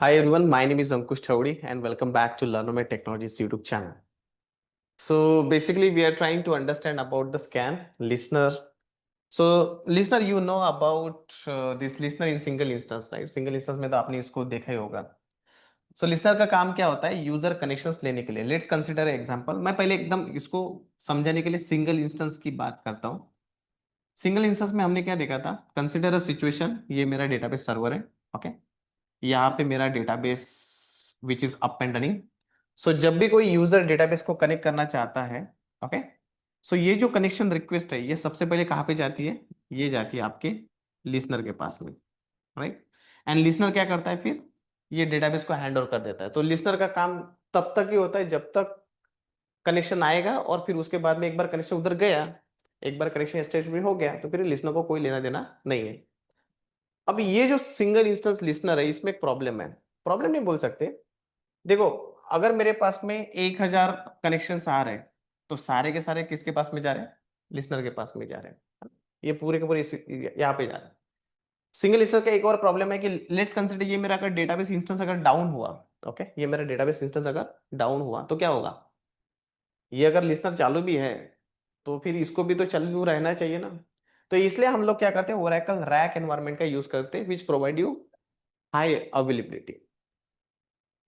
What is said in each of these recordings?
Hi everyone, my name is Ankush Chowdhury and welcome back to Learnomed Technologies YouTube channel. So basically we are trying to understand about the scan listener. So listener, you know about this listener in single instance, right? Single instance में तो आपने इसको देखा ही होगा. So listener का काम क्या होता है? यूजर कनेक्शंस लेने के लिए. Let's consider example. मैं पहले एकदम इसको समझाने के लिए सिंगल इंस्टेंस की बात करता हूँ. सिंगल इंस्टेंस में हमने क्या देखा था? Consider a situation. ये मेरा डेटाबेस सर्वर है. ओके, यहाँ पे मेरा database which is up and running. So जब भी कोई यूजर डेटाबेस को कनेक्ट करना चाहता है, ओके, सो ये जो कनेक्शन रिक्वेस्ट है ये सबसे पहले कहाँ पे जाती है? ये जाती है आपके लिसनर के पास में, राइट. एंड लिसनर क्या करता है फिर? ये डेटाबेस को हैंड ओवर कर देता है. तो लिसनर का काम तब तक ही होता है जब तक कनेक्शन आएगा, और फिर उसके बाद में एक बार कनेक्शन उधर गया, एक बार कनेक्शन एस्टेब्लिश हो गया, तो फिर लिसनर को कोई लेना देना नहीं है. अब ये जो सिंगल इंस्टेंस लिसनर है इसमें एक प्रॉब्लम है. प्रॉब्लम नहीं बोल सकते. देखो, अगर मेरे पास में 1000 कनेक्शन आ रहे हैं तो सारे के सारे किसके पास में जा रहे हैं? लिसनर के पास में जा रहे हैं. ये पूरे के पूरे यहाँ पे जा रहे हैं. सिंगल लिसनर का एक और प्रॉब्लम है कि लेट्स कंसीडर ये मेरा अगर डेटाबेस इंस्टेंस अगर डाउन हुआ, ओके, ये मेरा डेटाबेस इंस्टेंस अगर डाउन हुआ तो क्या होगा? ये अगर लिसनर चालू भी है तो फिर इसको भी तो चालू रहना चाहिए ना. तो इसलिए हम लोग क्या करते हैं? ओरेकल रैक एनवायरनमेंट का यूज करते हैं, which provide you high availability.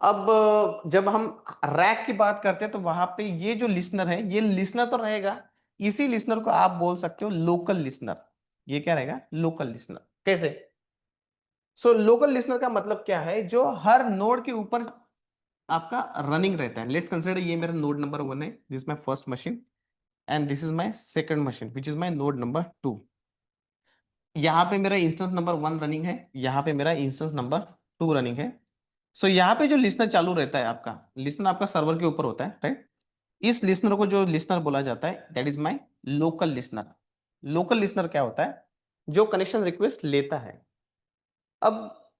अब जब हम रैक की बात करते हैं तो वहां पे ये जो लिसनर है ये लिसनर तो रहेगा. इसी लिसनर को आप बोल सकते हो लोकल लिसनर. ये क्या रहेगा? Local listener. कैसे? सो लोकल लिसनर का मतलब क्या है? जो हर नोड के ऊपर आपका रनिंग रहता है. लेट्स कंसीडर ये मेरा नोड नंबर 1 है, this my first machine, and this is my second machine which is my node number 2. यहाँ पे मेरा इंस्टेंस नंबर 1 रनिंग है, यहाँ पे मेरा इंस्टेंस नंबर 2 रनिंग है. सो यहाँ पे जो लिसनर चालू रहता है, आपका लिसनर आपका सर्वर के ऊपर होता है, राइट. इस लिसनर को जो लिसनर बोला जाता है that is my local listener. Local listener क्या होता है? जो कनेक्शन रिक्वेस्ट लेता है. अब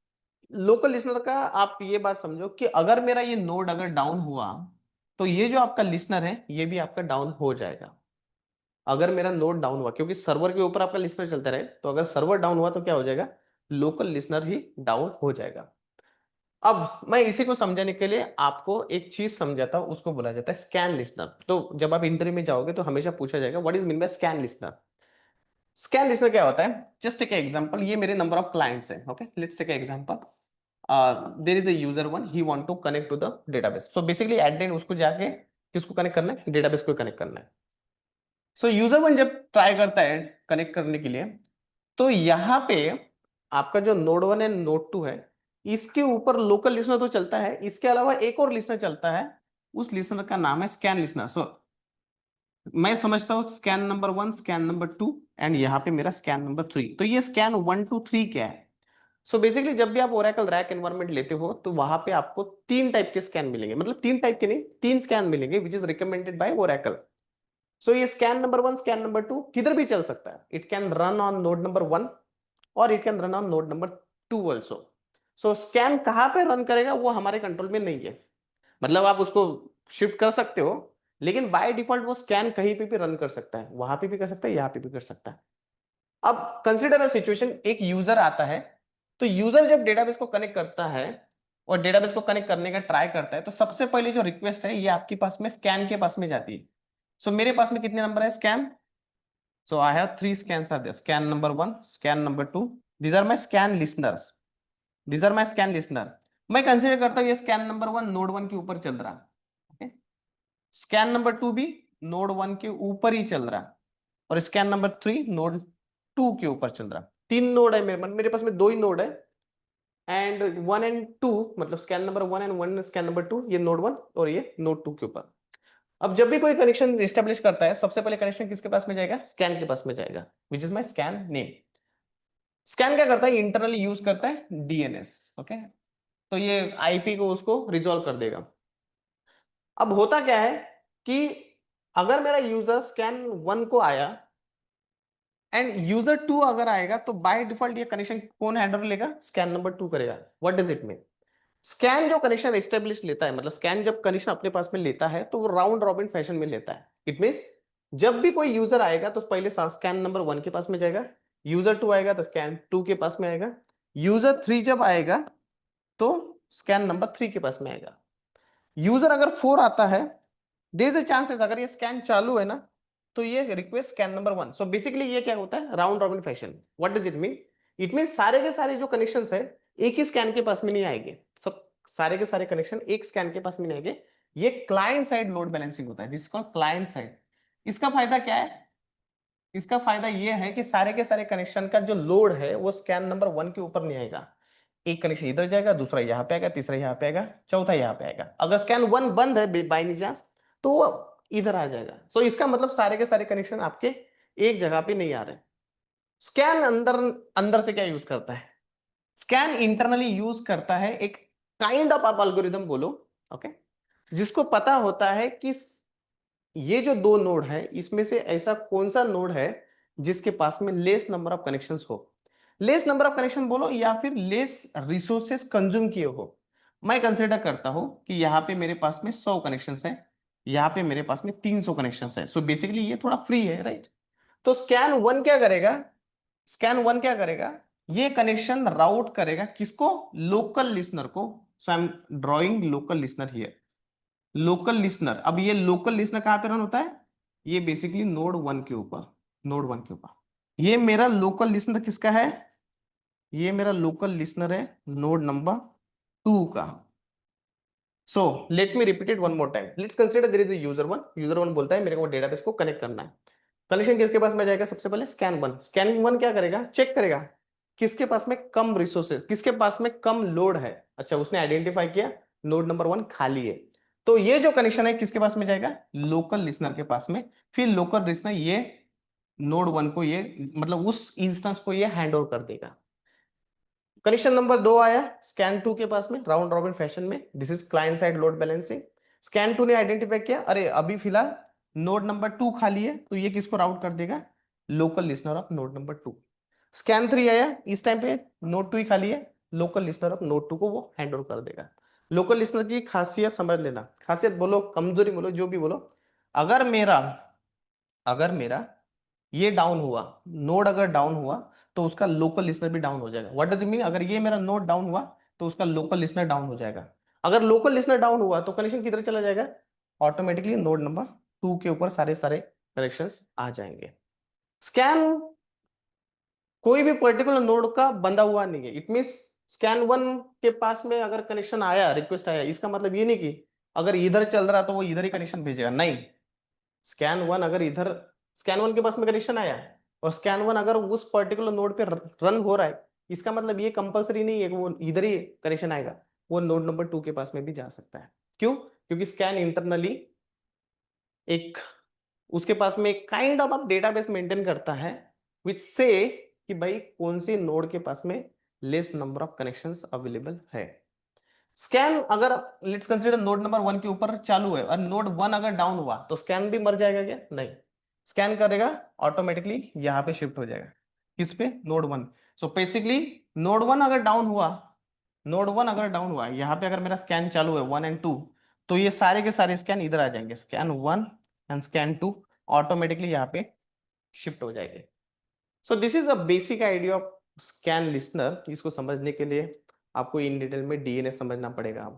लोकल लिसनर का आप ये बात समझो कि अगर मेरा ये नोड अगर डाउन हुआ तो ये जो आपका लिसनर है ये भी आपका डाउन हो जाएगा. अगर मेरा नोड डाउन हुआ, क्योंकि सर्वर के ऊपर आपका लिसनर चलता रहे, तो अगर सर्वर डाउन हुआ तो क्या हो जाएगा? लोकल लिसनर ही डाउन हो जाएगा. अब मैं इसी को समझाने के लिए आपको एक चीज समझाता हूं, उसको बोला जाता है स्कैन लिसनर. तो जब आप इंटरव्यू में जाओगे तो हमेशा पूछा जाएगा what is mean by scan listener. Scan listener क्या होता है? Just take example. ये मेरे नंबर ऑफ क्लाइंट्स हैं, okay, let's take example. There is a user 1, he want to connect to the database. So basically at the end उसको जाके किसको connect करना है? डेटाबेस को कनेक्ट करना है. सो यूजर 1 जब ट्राई करता है कनेक्ट करने के लिए, तो यहाँ पे आपका जो नोड 1 है नोड 2 है, इसके ऊपर लोकल लिसनर तो चलता है, इसके अलावा एक और लिसनर चलता है. उस लिसनर का नाम है स्कैन लिसनर. सो मैं समझता हूँ scan number 1, scan number 2, and यहाँ पे मेरा स्कैन नंबर 3. तो ये स्कैन 1 2 3 क्या है? सो बेसिकली जब भी आप ओरेकल रैक एनवायरनमेंट लेते हो तो वहां पे आपको 3 टाइप के स्कैन मिलेंगे. मतलब 3 टाइप के नहीं, 3 स्कैन मिलेंगे which is recommended by Oracle. So ये स्कैन नंबर 1, स्कैन नंबर 2 किधर भी चल सकता है. It can run on node number 1 और it can run on node number 2 also. So scan कहाँ पे रन करेगा वो हमारे कंट्रोल में नहीं है. मतलब आप उसको शिफ्ट कर सकते हो, लेकिन बाय डिफॉल्ट वो स्कैन कहीं पे भी रन कर सकता है. वहां पे भी कर सकता है, यहाँ पे भी कर सकता है. अब कंसिडर अ सिचुएशन, एक यूजर आता है. तो यूजर जब डेटाबेस को कनेक्ट करता है और डेटाबेस को कनेक्ट करने का ट्राई करता है, तो सबसे पहले जो रिक्वेस्ट है ये आपके पास में स्कैन के पास में जाती है. सो मेरे पास में कितने नंबर है scan? So I have three scans are there. Scan number 1, scan number 2. These are my scan listeners. These are my scan listener. मैं कंसिडर करता हूँ ये स्कैन नंबर 1 नोड 1 के ऊपर चल रहा. ओके, स्कैन नंबर 2 भी नोड 1 के ऊपर ही चल रहा, और स्कैन नंबर 3 नोड 2 के ऊपर चल रहा. 3 नोड है मेरे पास में 2 ही नोड है. एंड 1 एंड 2 मतलब scan number 1 and 1 scan number 2, ये नोड 1 और ये नोड 2 के ऊपर. अब जब भी कोई कनेक्शन एस्टेब्लिश करता है सबसे पहले कनेक्शन किसके पास में जाएगा? स्कैन के पास में जाएगा, which is my scan name. Scan क्या करता है? इंटरनली यूज करता है डीएनएस. ओके, तो ये आईपी को उसको रिजॉल्व कर देगा. अब होता क्या है कि अगर मेरा यूजर स्कैन 1 को आया एंड यूजर 2 अगर आएगा, तो बाय डिफॉल्ट ये कनेक्शन कौन हैंडल लेगा? स्कैन नंबर 2 करेगा. What does it mean? Scan जो कनेक्शन एस्टेब्लिश लेता है, मतलब स्कैन जब कनेक्शन अपने पास में लेता है तो वो राउंड रॉबिन फैशन में लेता है. इट मींस जब भी कोई यूजर आएगा तो पहले स्कैन नंबर 1 के पास में जाएगा, यूजर 2 आएगा तो स्कैन 2 के पास में आएगा, यूजर 3 जब आएगा तो स्कैन नंबर 3 के पास में आएगा। यूजर अगर 4 आता है, देयर इज अ चांसेस अगर ये स्कैन चालू है ना तो ये request scan number 1। So basically ये क्या होता है, round robin fashion. What does it mean? It mean सारे के सारे जो कनेक्शंस है एक ही स्कैन के पास में नहीं आएंगे, सब सारे के सारे कनेक्शन एक स्कैन के पास में नहीं आएंगे। ये क्लाइंट साइड लोड बैलेंसिंग होता है, दिस कॉल्ड क्लाइंट साइड। इसका फायदा क्या है? इसका फायदा ये है कि सारे के सारे कनेक्शन का जो लोड है वो स्कैन नंबर 1 के ऊपर नहीं आएगा। एक कनेक्शन इधर जाएगा, दूसरा यहाँ पे आएगा, तीसरा यहाँ पे आएगा, चौथा यहाँ पे आएगा। अगर स्कैन 1 बंद है बाय एनी चांस तो वो इधर आ जाएगा। सो इसका मतलब सारे के सारे कनेक्शन आपके एक जगह पे नहीं आ रहे। स्कैन अंदर अंदर से क्या यूज करता है? स्कैन इंटरनली यूज करता है एक काइंड ऑफ आप एल्गोरिदम बोलो, ओके, जिसको पता होता है कि ये जो दो नोड है इसमें से ऐसा कौन सा नोड है जिसके पास में लेस नंबर ऑफ कनेक्शंस हो। लेस नंबर ऑफ कनेक्शन बोलो या फिर लेस रिसोर्सेस कंज्यूम किए हो। मैं कंसिडर करता हूं कि यहाँ पे मेरे पास में 100 कनेक्शंस है, यहाँ पे मेरे पास में 300 कनेक्शंस है। सो बेसिकली ये थोड़ा फ्री है, राइट? तो स्कैन 1 क्या करेगा? स्कैन 1 क्या करेगा? ये कनेक्शन राउट करेगा किसको? लोकल लिसनर को। So I am drawing local listener here. Local listener, अब ये लोकल लिसनर कहां पे रन होता है? ये बेसिकली नोड 1 के ऊपर, नोड 1 के ऊपर। ये मेरा लोकल लिसनर किसका है? ये मेरा लोकल लिसनर है नोड नंबर 2 का। So let me repeat it one more time. Let's consider there is a user 1। User 1 बोलता है मेरे को डेटाबेस को कनेक्ट करना है। कनेक्शन किसके पास में जाएगा? सबसे पहले स्कैन 1। स्कैन 1 क्या करेगा? चेक करेगा किसके पास में कम रिसोर्सेज, किसके पास में कम लोड है। अच्छा, उसने आइडेंटिफाई किया नोड नंबर 1 खाली है, तो ये जो कनेक्शन है किसके पास में जाएगा? लोकल लिसनर के पास में। फिर लोकल लिसनर ये नोड 1 को ये मतलब उस इंस्टेंस को ये हैंड ओवर कर देगा। कनेक्शन नंबर 2 आया स्कैन 2 के पास में राउंड रॉबिन फैशन में। This is client side load balancing. Scan 2 ने आइडेंटिफाई किया अरे अभी फिलहाल नोड नंबर 2 खाली है, तो ये किसको राउट कर देगा? Local listener of node number 2। Scan 3 आया, इस टाइम पे नोड 2 ही खाली है, लोकल लिसनर ऑफ नोड 2 को वो हैंड ओवर कर देगा। लोकल लिसनर की खासियत समझ लेना, खासियत बोलो कमजोरी बोलो जो भी बोलो। अगर मेरा अगर मेरा ये डाउन हुआ, नोड अगर डाउन हुआ तो उसका लोकल लिसनर भी डाउन हो जाएगा। What does it mean? अगर ये मेरा नोड डाउन हुआ तो उसका लोकल लिसनर डाउन हो जाएगा। अगर लोकल लिसनर डाउन हुआ तो कनेक्शन किधर चला जाएगा? ऑटोमेटिकली नोड नंबर 2 के ऊपर सारे सारे कनेक्शंस आ जाएंगे। स्कैन कोई भी पर्टिकुलर नोड का बंधा हुआ नहीं है। इट मींस स्कैन 1 के पास में अगर कनेक्शन आया, रिक्वेस्ट आया, इसका मतलब ये नहीं कि अगर इधर चल रहा तो वो इधर ही कनेक्शन भेजेगा, नहीं। स्कैन 1 अगर इधर, स्कैन 1 के पास में कनेक्शन आया और स्कैन 1 अगर उस पर्टिकुलर नोड पे रन हो रहा है, इसका मतलब ये कंपलसरी नहीं है कि वो इधर ही कनेक्शन आएगा, वो नोड नंबर 2 के पास में भी जा सकता है। क्यों? क्योंकि स्कैन इंटरनली एक उसके पास में एक काइंड ऑफ डेटाबेस मेंटेन करता है विच से कि भाई कौन सी नोड के पास में less number of connections available है। स्कैन अगर लेट्स कंसीडर नोड नंबर 1 के ऊपर चालू है और नोड 1 अगर डाउन हुआ तो स्कैन भी मर जाएगा क्या? नहीं, स्कैन करेगा ऑटोमेटिकली यहां पे शिफ्ट हो जाएगा। किस पे? नोड 1। सो बेसिकली नोड 1 अगर डाउन हुआ, नोड 1 अगर डाउन हुआ, यहाँ पे अगर मेरा स्कैन चालू है 1 एंड 2, तो ये सारे के सारे स्कैन इधर आ जाएंगे, स्कैन 1 एंड स्कैन 2 ऑटोमेटिकली यहाँ पे शिफ्ट हो जाएंगे। So this is a basic idea of scan listener. इसको समझने के लिए आपको इन डिटेल में डीएनएस समझना पड़ेगा।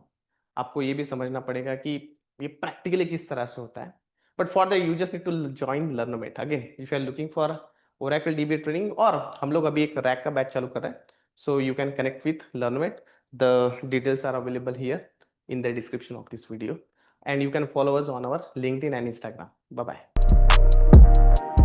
आपको ये भी समझना पड़ेगा कि ये प्रैक्टिकली किस तरह से होता है। But for that you just need to join Learnmate. Again if you are looking for Oracle DB training, और हम लोग अभी एक रैक का बैच चालू कर रहे हैं, so you can connect with Learnmate. The details are available here in the description of this video, and you can follow us on our LinkedIn and Instagram. Bye bye.